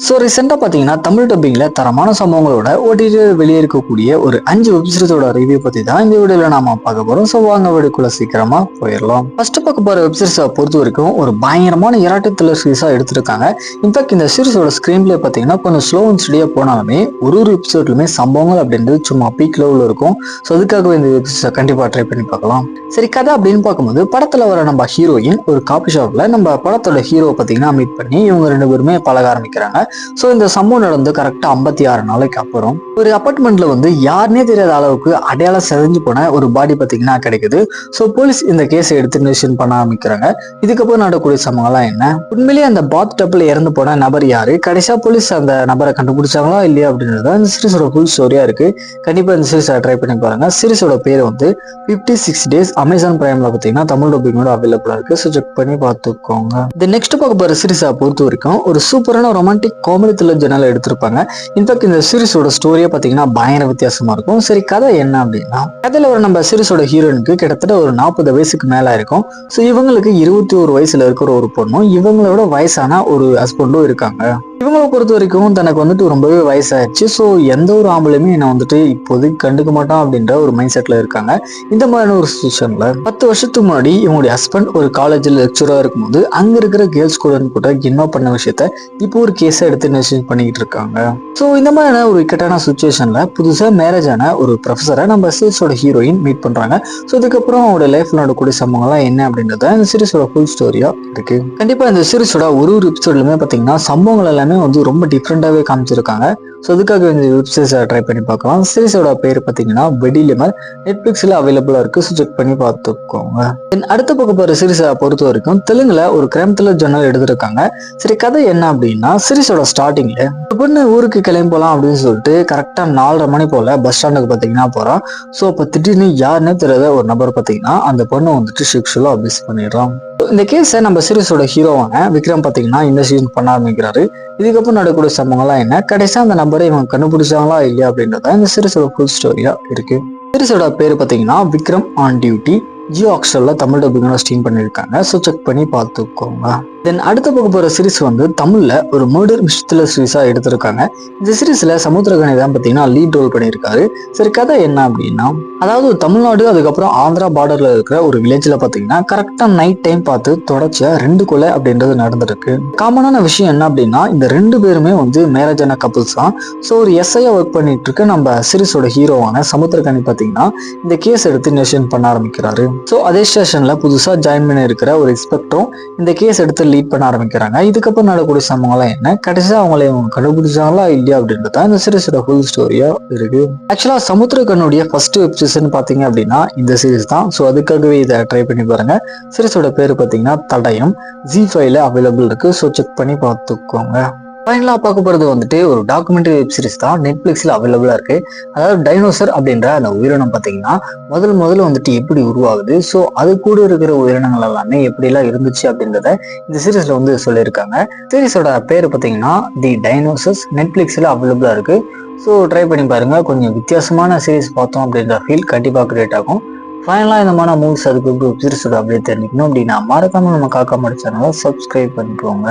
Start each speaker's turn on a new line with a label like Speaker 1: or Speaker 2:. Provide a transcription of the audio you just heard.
Speaker 1: So ரீசெண்டாக பார்த்தீங்கன்னா தமிழ் டப்பிங்கில் தரமான சம்பவங்களோட ஓடிடி வெளியே இருக்கக்கூடிய ஒரு 5 வெப்சீரிஸோட ரிவ்யூ பற்றி தான் இந்த வீடியோவில் நாம பார்க்க போகிறோம். ஸோ வாங்க வீடியோக்குள்ள சீக்கிரமாக போயிடலாம். ஃபர்ஸ்ட் பார்க்க போகிற வெப்சீரிஸை பொறுத்த வரைக்கும் ஒரு பயங்கரமான இராட்டி த்ரில்லர் சீரிஸாக எடுத்திருக்காங்க. இன்ஃபேக்ட் இந்த சீரிஸோட ஸ்க்ரீன் பிளே பார்த்தீங்கன்னா கொஞ்சம் ஸ்லோ அண்ட் ஸ்டடியாக போனாலுமே ஒரு எபிசோட்லுமே சம்பவங்கள் அப்படின்றது சும்மா பீக் லெவலில் இருக்கும். ஸோ அதுக்காகவே இந்த வெப்சீரிஸை கண்டிப்பாக ட்ரை பண்ணி பார்க்கலாம். சரி, கதை அப்படின்னு பார்க்கும்போது படத்தில் வர நம்ம ஹீரோயின் ஒரு காபி ஷாப்பில் நம்ம படத்தோட ஹீரோவை பார்த்தீங்கன்னா மீட் பண்ணி இவங்க 2 பேருமே பழக ஆரம்பிக்கிறாங்க. ஸோ இந்த சம்பவம் நடந்து கரெக்டாக 56 நாளைக்கு அப்புறம் ஒரு அப்பார்ட்மெண்ட்ல வந்து யாருன்னே தெரியாத அளவுக்கு அடையாளம் செதஞ்சு போன ஒரு பாடி பார்த்தீங்கன்னா கிடைக்குது. ஸோ போலீஸ் இந்த கேஸை எடுத்து இன்வெஸ்டிகேட் பண்ண ஆரம்பிக்கிறாங்க. இதுக்கப்புறம் நடக்கக்கூடிய சம்பவங்கள்லாம் என்ன, உண்மையிலேயே அந்த பாத் டப்ல இறந்து போன நபர் யாரு, கடைசியா போலீஸ் அந்த நபரை கண்டுபிடிச்சாங்களா இல்லையா அப்படின்றது இந்த சீரிஸோட ஃபுல் ஸ்டோரியா இருக்கு. கண்டிப்பா இந்த சீரிஸை ட்ரை பண்ணி பாருங்க. சீரிஸோட பேர் வந்து 56 டேஸ். அமேசான் பிரைம்ல பார்த்தீங்கன்னா தமிழ் டப்பிங்கோட அவைலபிளா இருக்கு. ஸோ செக் பண்ணி பார்த்துக்கோங்க. இந்த நெக்ஸ்ட் பார்க்க போற சீரிஸை பொறுத்த வரைக்கும் ஒரு சூப்பரான ரொமான்டிக் காமெடி த்ரில்லர் ஜெனரல் எடுத்திருப்பாங்க. இன்ஃபேக்ட் இந்த சீரிஸோட ஸ்டோரியா பாத்தீங்கன்னா பயங்கர வித்தியாசமா இருக்கும். சரி, கதை என்ன அப்படின்னா, கதையில ஒரு நம்ம சீரிஸோட ஹீரோனுக்கு கிட்டத்தட்ட ஒரு 40 வயசுக்கு மேல இருக்கும். ஸோ இவங்களுக்கு 21 வயசுல இருக்கிற ஒரு பொண்ணும் இவங்களோட வயசான ஒரு ஹஸ்பண்டும் இருக்காங்க. இவங்களை பொறுத்த வரைக்கும் தனக்கு வந்துட்டு ரொம்பவே வயசாயிடுச்சு. ஸோ எந்த ஒரு ஆம்பளையுமே என்னை வந்துட்டு இப்போதைக்கு கண்டுக்க மாட்டான் அப்படின்ற ஒரு மைண்ட் செட்ல இருக்காங்க. இந்த மாதிரியான ஒரு சுச்சுவேஷன்ல 10 வருஷத்துக்கு முன்னாடி இவங்களுடைய ஹஸ்பண்ட் ஒரு காலேஜில் லெக்சரா இருக்கும்போது அங்க இருக்கிற கேர்ள்ஸ் கூட இன்வால்வ் பண்ண விஷயத்த இப்போ ஒரு கேஸை எடுத்து இன்வெஸ்டிகேட் பண்ணிட்டு இருக்காங்க. ஸோ இந்த மாதிரியான ஒரு இக்கட்டான சுச்சுவேஷன்ல புதுசா மேரேஜ் ஆன ஒரு ப்ரொஃபஸரை நம்ம சீரிஸோட ஹீரோயின் மீட் பண்றாங்க. ஸோ இதுக்கப்புறம் அவங்களோட லைஃப்ல நடக்கக்கூடிய சம்பவங்கள்லாம் என்ன அப்படின்றத இந்த சீரிஸோட ஃபுல் ஸ்டோரியா இருக்கு. கண்டிப்பா இந்த சீரிஸோட ஒரு எபிசோட்லுமே பாத்தீங்கன்னா சம்பவங்கள் எல்லாமே வந்து ரொம்ப டிஃப்ரெண்டாவே காமிச்சிருக்காங்க. ஸோ அதுக்காக இந்த வெப்சீரிஸை ட்ரை பண்ணி பார்க்கலாம். சீரிஸோட பேர் பார்த்தீங்கன்னா வெடிலிமர். நெட்ஃபிளிக்ஸில் அவைலபிளாக இருக்கு. ஸோ செக் பண்ணி பார்த்துக்கோங்க. அடுத்த பக்கம் போகிற சீரிஸை பொறுத்த வரைக்கும் தெலுங்குல ஒரு கிரைம் த்ரில்லர் ஜெனரல் எடுத்திருக்காங்க. சரி, கதை என்ன அப்படின்னா, சீரிஸோட ஸ்டார்டிங்ல ஒரு பொண்ணு ஊருக்கு கிளம்பி போகலாம் அப்படின்னு சொல்லிட்டு கரெக்டாக 4:30 மணி போல பஸ் ஸ்டாண்டுக்கு பார்த்தீங்கன்னா போகிறான். ஸோ அப்போ திடீர்னு யாருன்னே தெரியாத ஒரு நபர் பார்த்தீங்கன்னா அந்த பொண்ணை வந்துட்டு செக்ஷுவலாக அபியூஸ் பண்ணிடுறான். இந்த கேஸை நம்ம சீரிஸோட ஹீரோவான விக்ரம் பார்த்தீங்கன்னா இன்வெஸ்டிகேட் பண்ண ஆரம்பிக்கிறாரு. இதுக்கப்புறம் நடக்கக்கூடிய சம்பவங்கள்லாம் என்ன, கடைசியா அந்த நம்பரை இவங்க கண்டுபிடிச்சாங்களா இல்லையா அப்படின்றத இந்த சீரிஸோட ஃபுல் ஸ்டோரியா இருக்கு. சீரிஸோட பேர் பார்த்தீங்கன்னா விக்ரம் ஆன் டியூட்டி. ஜியோ ஹாட்ஸ்டார்ல தமிழ் டப்பிங்கோட ஸ்ட்ரீம் பண்ணியிருக்காங்க. ஸோ செக் பண்ணி பார்த்துக்கோங்க. தென் அடுத்த பக்கம் போகிற சீரிஸ் வந்து தமிழ்ல ஒரு மர்டர் மிஸ்டரி சீரிஸா எடுத்திருக்காங்க. இந்த சீரிஸ்ல சமுத்திரகனி தான் பார்த்தீங்கன்னா லீட் ரோல் பண்ணியிருக்காரு. சரி, கதை என்ன அப்படின்னா, அதாவது தமிழ்நாடு அதுக்கப்புறம் ஆந்திரா பார்டர்ல இருக்கிற ஒரு வில்லேஜ்ல பார்த்தீங்கன்னா கரெக்டா நைட் டைம் பார்த்து தொடர்ச்சியா 2 கொலை அப்படின்றது நடந்திருக்கு. காமனான விஷயம் என்ன அப்படின்னா, இந்த 2 பேருமே வந்து மேரேஜ் ஆன கப்புள்ஸ் தான். ஸோ ஒரு எஸ்ஐயா ஒர்க் பண்ணிட்டு இருக்க நம்ம சீரிஸோட ஹீரோவான சமுத்திரகனி பார்த்தீங்கன்னா இந்த கேஸ் எடுத்து இன்வெஸ்டிகேட் பண்ண ஆரம்பிக்கிறாரு. ஸோ அதே ஸ்டேஷன்ல புதுசா ஜாயின் பண்ணி இருக்கிற ஒரு எக்ஸ்பெக்டரும் இந்த கேஸ் எடுத்து லீட் பண்ண ஆரம்பிக்கிறாங்க. இதுக்கப்புறம் நடக்கக்கூடிய சம்பவங்கள்லாம் என்ன, கடைசியா அவங்களை கண்டுபிடிச்சாங்களா இல்லையா அப்படின்றத இந்த சீரிஸோட ஃபுல் ஸ்டோரியா இருக்கு. ஆக்சுவலா சமுத்திரகனுடைய ஃபர்ஸ்ட் வெப் சீரிஸ்னு பாத்தீங்க அப்படின்னா இந்த சீரிஸ் தான். ஸோ அதுக்காகவே இதை ட்ரை பண்ணி பாருங்க. சீரிஸோட பேரு பாத்தீங்கன்னா தடயம். ZEE5ல அவைலபிள் இருக்கு. ஸோ செக் பண்ணி பார்த்துக்கோங்க. ஃபைனலாக பார்க்க போகிறது வந்துட்டு ஒரு டாக்குமெண்ட்ரி வெப் சீரிஸ் தான். நெட்ஃப்ளிக்ஸில் அவைலபிளாக இருக்குது. அதாவது டைனோசர் அப்படின்ற அந்த உயிரினம் பார்த்தீங்கன்னா முதல்ல வந்துட்டு எப்படி உருவாகுது, ஸோ அது கூட இருக்கிற உயிரினங்கள் எல்லாமே எப்படிலாம் இருந்துச்சு அப்படின்றத இந்த சீரிஸில் வந்து சொல்லியிருக்காங்க. சீரிஸோட பேர் பார்த்தீங்கன்னா தி டைனோசர்ஸ். நெட்ஃப்ளிக்ஸில் அவைலபிளாக இருக்குது. ஸோ ட்ரை பண்ணி பாருங்கள். கொஞ்சம் வித்தியாசமான சீரிஸ் பார்த்தோம் அப்படின்ற ஃபீல் கண்டிப்பாக கிரியேட் ஆகும். ஃபைனலாக இந்த மாதிரி மூவிஸ் அதுக்கு வெப் சீரிஸோட அப்படியே தெரிஞ்சுக்கணும் அப்படின்னா மறக்காமல் நம்ம காக்கா சேனலை சப்ஸ்கிரைப் பண்ணிக்கோங்க.